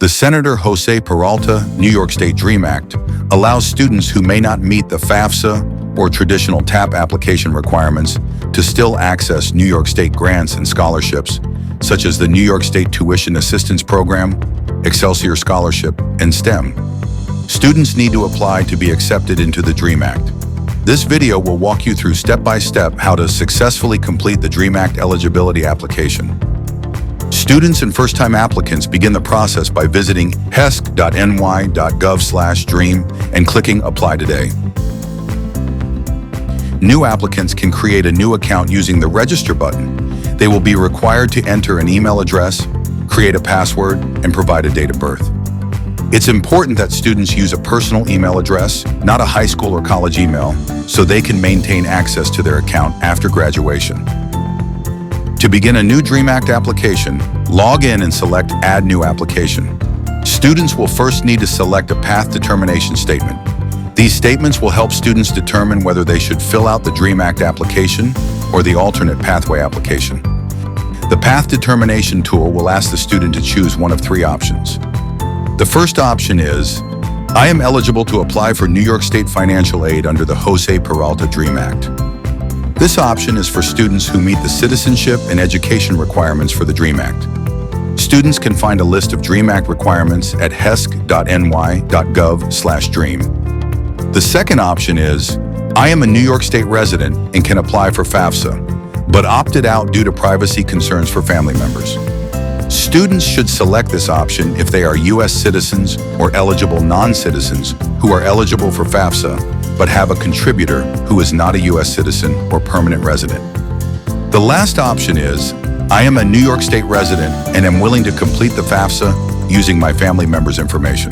The Senator Jose Peralta New York State DREAM Act allows students who may not meet the FAFSA or traditional TAP application requirements to still access New York State grants and scholarships, such as the New York State Tuition Assistance Program, Excelsior Scholarship, and STEM. Students need to apply to be accepted into the DREAM Act. This video will walk you through step-by-step how to successfully complete the DREAM Act eligibility application. Students and first-time applicants begin the process by visiting hesc.ny.gov/dream and clicking Apply Today. New applicants can create a new account using the Register button. They will be required to enter an email address, create a password, and provide a date of birth. It's important that students use a personal email address, not a high school or college email, so they can maintain access to their account after graduation. To begin a new DREAM Act application, log in and select Add New Application. Students will first need to select a path determination statement. These statements will help students determine whether they should fill out the DREAM Act application or the alternate pathway application. The path determination tool will ask the student to choose one of three options. The first option is, I am eligible to apply for New York State financial aid under the Jose Peralta DREAM Act. This option is for students who meet the citizenship and education requirements for the DREAM Act. Students can find a list of DREAM Act requirements at hesc.ny.gov/dream. The second option is, I am a New York State resident and can apply for FAFSA, but opted out due to privacy concerns for family members. Students should select this option if they are U.S. citizens or eligible non-citizens who are eligible for FAFSA but have a contributor who is not a U.S. citizen or permanent resident. The last option is, I am a New York State resident and am willing to complete the FAFSA using my family member's information.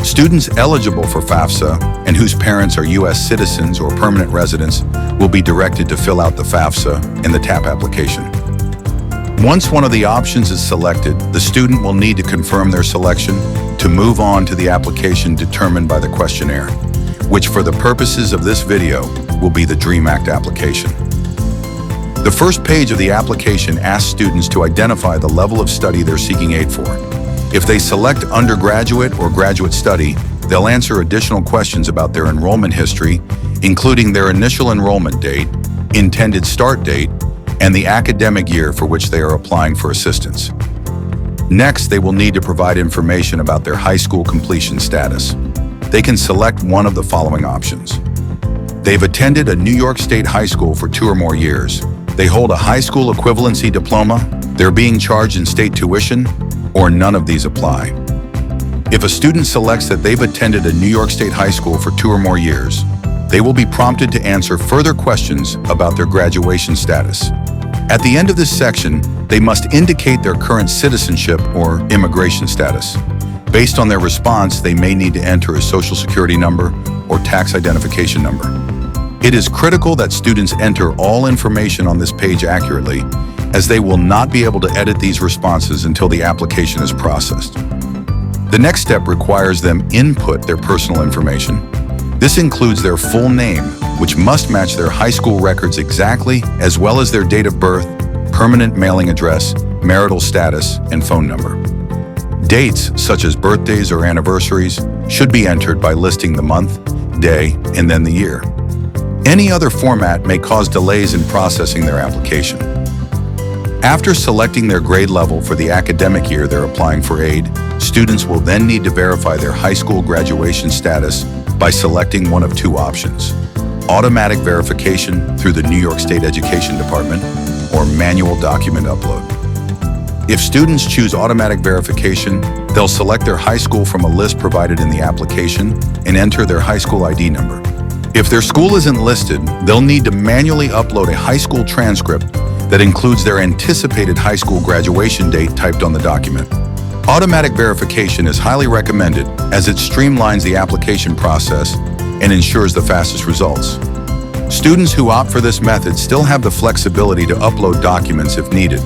Students eligible for FAFSA and whose parents are U.S. citizens or permanent residents will be directed to fill out the FAFSA and the TAP application. Once one of the options is selected, the student will need to confirm their selection to move on to the application determined by the questionnaire, which for the purposes of this video will be the DREAM Act application. The first page of the application asks students to identify the level of study they're seeking aid for. If they select undergraduate or graduate study, they'll answer additional questions about their enrollment history, including their initial enrollment date, intended start date, and the academic year for which they are applying for assistance. Next, they will need to provide information about their high school completion status. They can select one of the following options. They've attended a New York State high school for 2 or more years. They hold a high school equivalency diploma, they're being charged in state tuition, or none of these apply. If a student selects that they've attended a New York State high school for 2 or more years, they will be prompted to answer further questions about their graduation status. At the end of this section, they must indicate their current citizenship or immigration status. Based on their response, they may need to enter a social security number or tax identification number. It is critical that students enter all information on this page accurately, as they will not be able to edit these responses until the application is processed. The next step requires them input their personal information. This includes their full name, which must match their high school records exactly, as well as their date of birth, permanent mailing address, marital status, and phone number. Dates, such as birthdays or anniversaries, should be entered by listing the month, day, and then the year. Any other format may cause delays in processing their application. After selecting their grade level for the academic year they're applying for aid, students will then need to verify their high school graduation status by selecting one of 2 options: automatic verification through the New York State Education Department or manual document upload. If students choose automatic verification, they'll select their high school from a list provided in the application and enter their high school ID number. If their school isn't listed, they'll need to manually upload a high school transcript that includes their anticipated high school graduation date typed on the document. Automatic verification is highly recommended as it streamlines the application process and ensures the fastest results. Students who opt for this method still have the flexibility to upload documents if needed.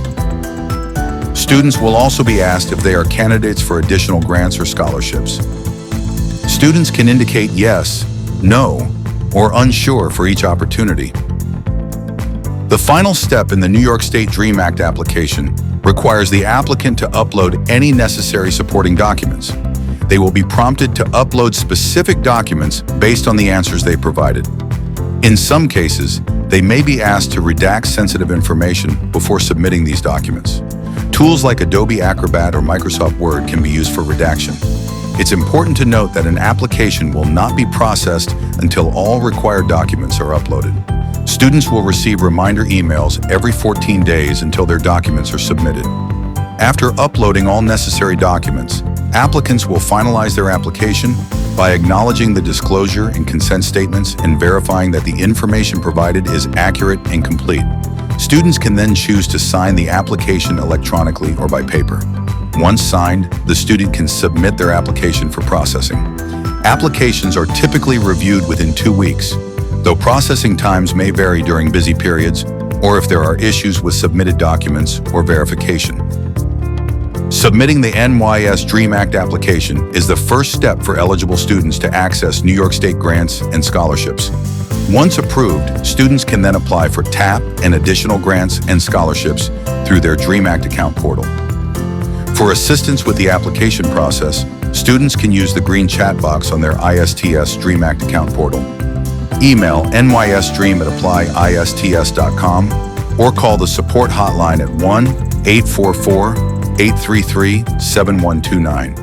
Students will also be asked if they are candidates for additional grants or scholarships. Students can indicate yes, no, or unsure for each opportunity. The final step in the New York State DREAM Act application requires the applicant to upload any necessary supporting documents. They will be prompted to upload specific documents based on the answers they provided. In some cases, they may be asked to redact sensitive information before submitting these documents. Tools like Adobe Acrobat or Microsoft Word can be used for redaction. It's important to note that an application will not be processed until all required documents are uploaded. Students will receive reminder emails every 14 days until their documents are submitted. After uploading all necessary documents, applicants will finalize their application by acknowledging the disclosure and consent statements and verifying that the information provided is accurate and complete. Students can then choose to sign the application electronically or by paper. Once signed, the student can submit their application for processing. Applications are typically reviewed within 2 weeks, though processing times may vary during busy periods or if there are issues with submitted documents or verification. Submitting the NYS DREAM Act application is the first step for eligible students to access New York State grants and scholarships. Once approved, students can then apply for TAP and additional grants and scholarships through their DREAM Act account portal. For assistance with the application process, students can use the green chat box on their ISTS DREAM Act account portal. Email nysdream@apply-ists.com or call the support hotline at 1-844-833-7129.